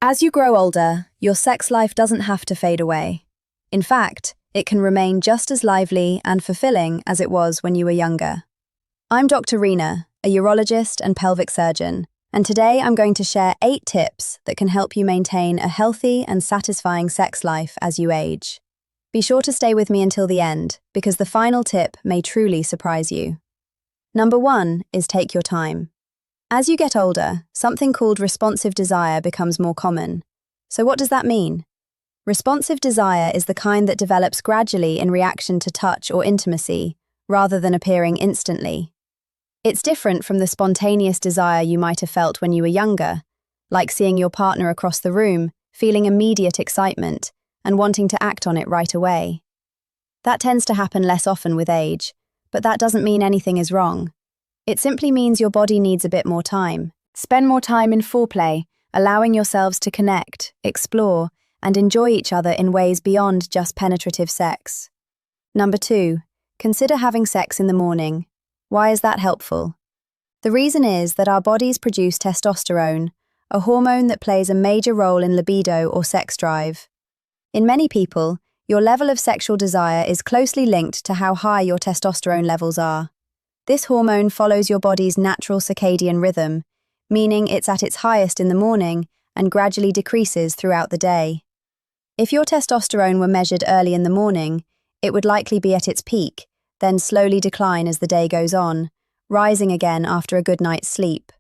As you grow older, your sex life doesn't have to fade away. In fact, it can remain just as lively and fulfilling as it was when you were younger. I'm Dr. Rena, a urologist and pelvic surgeon, and today I'm going to share 8 tips that can help you maintain a healthy and satisfying sex life as you age. Be sure to stay with me until the end, because the final tip may truly surprise you. Number 1 is take your time. As you get older, something called responsive desire becomes more common. So what does that mean? Responsive desire is the kind that develops gradually in reaction to touch or intimacy, rather than appearing instantly. It's different from the spontaneous desire you might have felt when you were younger, like seeing your partner across the room, feeling immediate excitement, and wanting to act on it right away. That tends to happen less often with age, but that doesn't mean anything is wrong. It simply means your body needs a bit more time. Spend more time in foreplay, allowing yourselves to connect, explore, and enjoy each other in ways beyond just penetrative sex. Number 2, consider having sex in the morning. Why is that helpful? The reason is that our bodies produce testosterone, a hormone that plays a major role in libido or sex drive. In many people, your level of sexual desire is closely linked to how high your testosterone levels are. This hormone follows your body's natural circadian rhythm, meaning it's at its highest in the morning and gradually decreases throughout the day. If your testosterone were measured early in the morning, it would likely be at its peak, then slowly decline as the day goes on, rising again after a good night's sleep.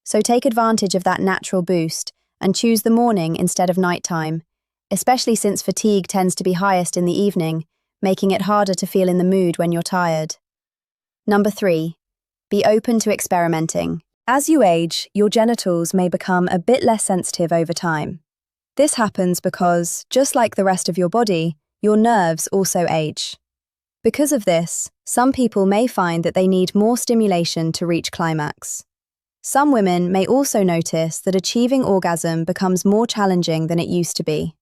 So take advantage of that natural boost and choose the morning instead of nighttime, especially since fatigue tends to be highest in the evening, making it harder to feel in the mood when you're tired. Number 3, be open to experimenting. As you age, your genitals may become a bit less sensitive over time. This happens because, just like the rest of your body, your nerves also age. Because of this, some people may find that they need more stimulation to reach climax. Some women may also notice that achieving orgasm becomes more challenging than it used to be.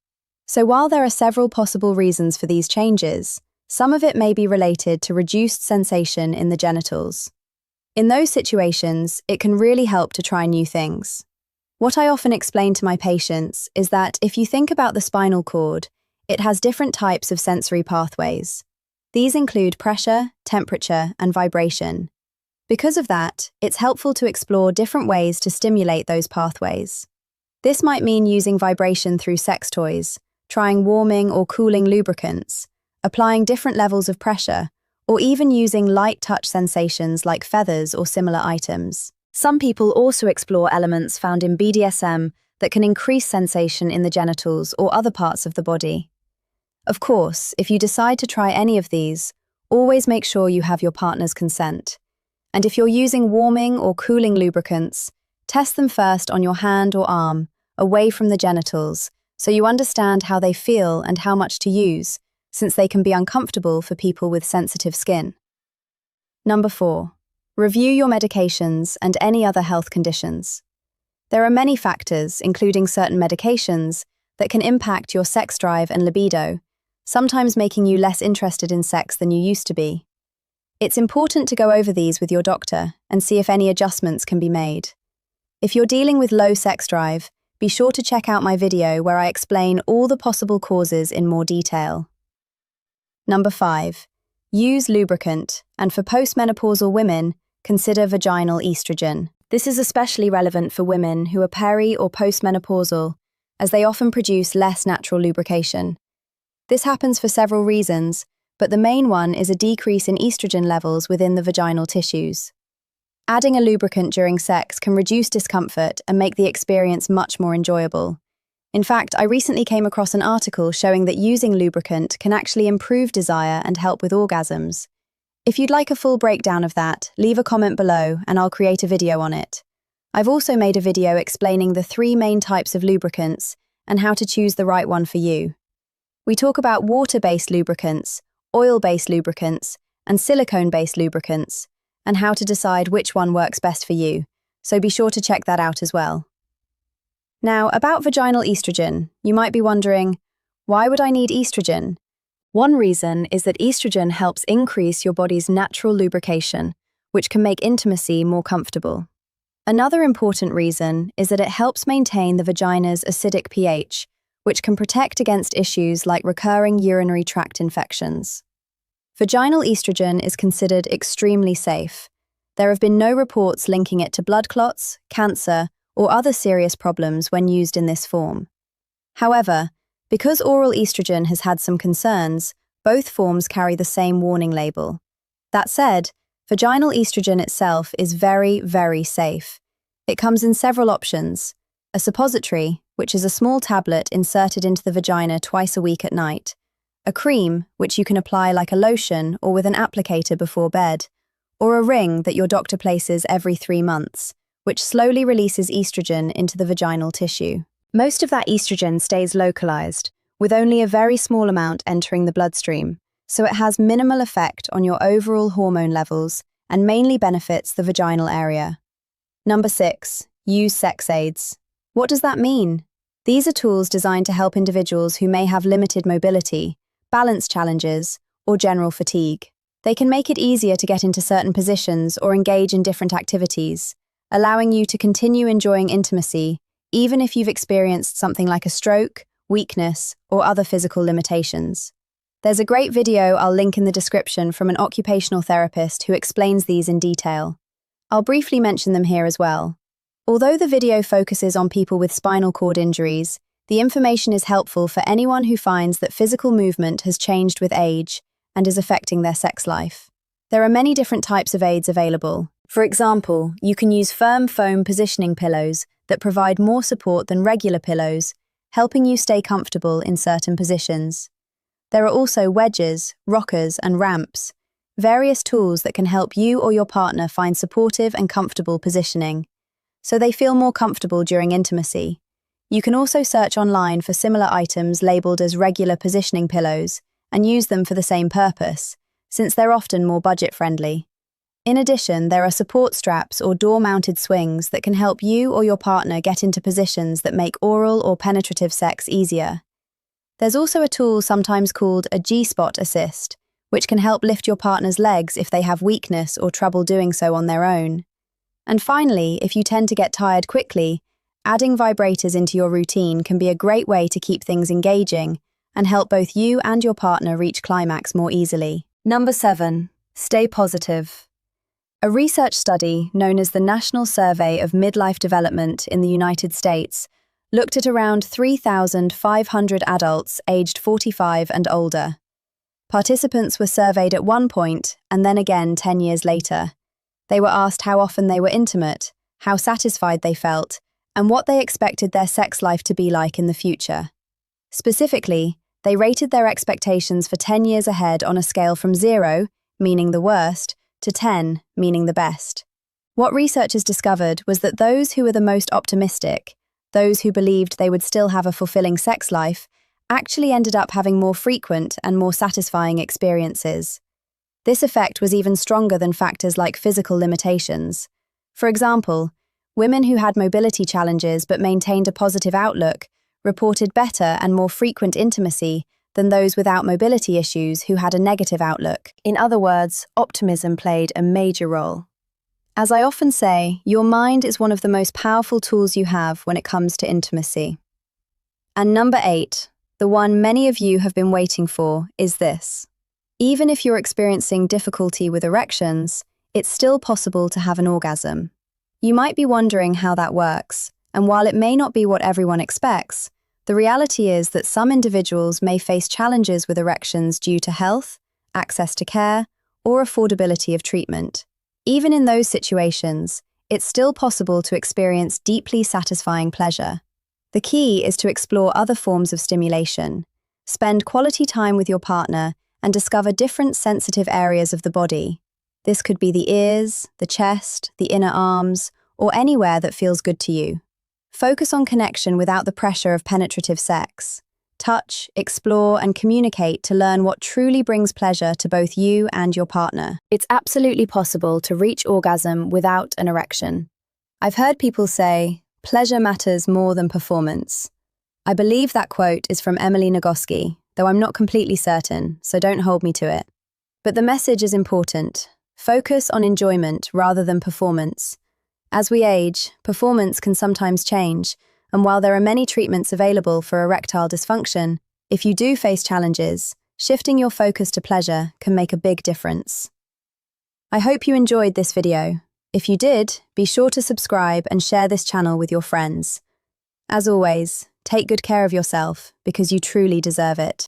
So while there are several possible reasons for these changes, some of it may be related to reduced sensation in the genitals. In those situations, it can really help to try new things. What I often explain to my patients is that if you think about the spinal cord, it has different types of sensory pathways. These include pressure, temperature, and vibration. Because of that, it's helpful to explore different ways to stimulate those pathways. This might mean using vibration through sex toys, trying warming or cooling lubricants, applying different levels of pressure, or even using light touch sensations like feathers or similar items. Some people also explore elements found in BDSM that can increase sensation in the genitals or other parts of the body. Of course, if you decide to try any of these, always make sure you have your partner's consent. And if you're using warming or cooling lubricants, test them first on your hand or arm, away from the genitals, so you understand how they feel and how much to use, since they can be uncomfortable for people with sensitive skin. Number 4, review your medications and any other health conditions. There are many factors, including certain medications, that can impact your sex drive and libido, sometimes making you less interested in sex than you used to be. It's important to go over these with your doctor and see if any adjustments can be made. If you're dealing with low sex drive, be sure to check out my video where I explain all the possible causes in more detail. Number 5, use lubricant, and for postmenopausal women, consider vaginal estrogen. This is especially relevant for women who are peri- or postmenopausal, as they often produce less natural lubrication. This happens for several reasons, but the main one is a decrease in estrogen levels within the vaginal tissues. Adding a lubricant during sex can reduce discomfort and make the experience much more enjoyable. In fact, I recently came across an article showing that using lubricant can actually improve desire and help with orgasms. If you'd like a full breakdown of that, leave a comment below and I'll create a video on it. I've also made a video explaining the 3 main types of lubricants and how to choose the right one for you. We talk about water-based lubricants, oil-based lubricants, and silicone-based lubricants, and how to decide which one works best for you, so be sure to check that out as well. Now, about vaginal estrogen, you might be wondering, why would I need estrogen? One reason is that estrogen helps increase your body's natural lubrication, which can make intimacy more comfortable. Another important reason is that it helps maintain the vagina's acidic pH, which can protect against issues like recurring urinary tract infections. Vaginal estrogen is considered extremely safe. There have been no reports linking it to blood clots, cancer, or other serious problems when used in this form. However, because oral estrogen has had some concerns, both forms carry the same warning label. That said, vaginal estrogen itself is very, very safe. It comes in several options: a suppository, which is a small tablet inserted into the vagina twice a week at night; a cream, which you can apply like a lotion or with an applicator before bed; or a ring that your doctor places every 3 months, which slowly releases estrogen into the vaginal tissue. Most of that estrogen stays localized, with only a very small amount entering the bloodstream, so it has minimal effect on your overall hormone levels and mainly benefits the vaginal area. Number 6. Use sex aids. What does that mean? These are tools designed to help individuals who may have limited mobility, balance challenges, or general fatigue. They can make it easier to get into certain positions or engage in different activities, allowing you to continue enjoying intimacy, even if you've experienced something like a stroke, weakness, or other physical limitations. There's a great video I'll link in the description from an occupational therapist who explains these in detail. I'll briefly mention them here as well. Although the video focuses on people with spinal cord injuries, the information is helpful for anyone who finds that physical movement has changed with age and is affecting their sex life. There are many different types of aids available. For example, you can use firm foam positioning pillows that provide more support than regular pillows, helping you stay comfortable in certain positions. There are also wedges, rockers, and ramps, various tools that can help you or your partner find supportive and comfortable positioning, so they feel more comfortable during intimacy. You can also search online for similar items labeled as regular positioning pillows and use them for the same purpose, since they're often more budget-friendly. In addition, there are support straps or door-mounted swings that can help you or your partner get into positions that make oral or penetrative sex easier. There's also a tool sometimes called a G-spot assist, which can help lift your partner's legs if they have weakness or trouble doing so on their own. And finally, if you tend to get tired quickly, adding vibrators into your routine can be a great way to keep things engaging and help both you and your partner reach climax more easily. Number 7. Stay positive. A research study known as the National Survey of Midlife Development in the United States looked at around 3,500 adults aged 45 and older. Participants were surveyed at one point and then again 10 years later. They were asked how often they were intimate, how satisfied they felt, and what they expected their sex life to be like in the future. Specifically, they rated their expectations for 10 years ahead on a scale from 0, meaning the worst, to 10, meaning the best. What researchers discovered was that those who were the most optimistic, those who believed they would still have a fulfilling sex life, actually ended up having more frequent and more satisfying experiences. This effect was even stronger than factors like physical limitations. For example, women who had mobility challenges but maintained a positive outlook reported better and more frequent intimacy than those without mobility issues who had a negative outlook. In other words, optimism played a major role. As I often say, your mind is one of the most powerful tools you have when it comes to intimacy. And number 8, the one many of you have been waiting for, is this. Even if you're experiencing difficulty with erections, it's still possible to have an orgasm. You might be wondering how that works, and while it may not be what everyone expects, the reality is that some individuals may face challenges with erections due to health, access to care, or affordability of treatment. Even in those situations, it's still possible to experience deeply satisfying pleasure. The key is to explore other forms of stimulation, spend quality time with your partner, and discover different sensitive areas of the body. This could be the ears, the chest, the inner arms, or anywhere that feels good to you. Focus on connection without the pressure of penetrative sex. Touch, explore, and communicate to learn what truly brings pleasure to both you and your partner. It's absolutely possible to reach orgasm without an erection. I've heard people say, pleasure matters more than performance. I believe that quote is from Emily Nagoski, though I'm not completely certain, so don't hold me to it. But the message is important. Focus on enjoyment rather than performance. As we age, performance can sometimes change, and while there are many treatments available for erectile dysfunction, if you do face challenges, shifting your focus to pleasure can make a big difference. I hope you enjoyed this video. If you did, be sure to subscribe and share this channel with your friends. As always, take good care of yourself because you truly deserve it.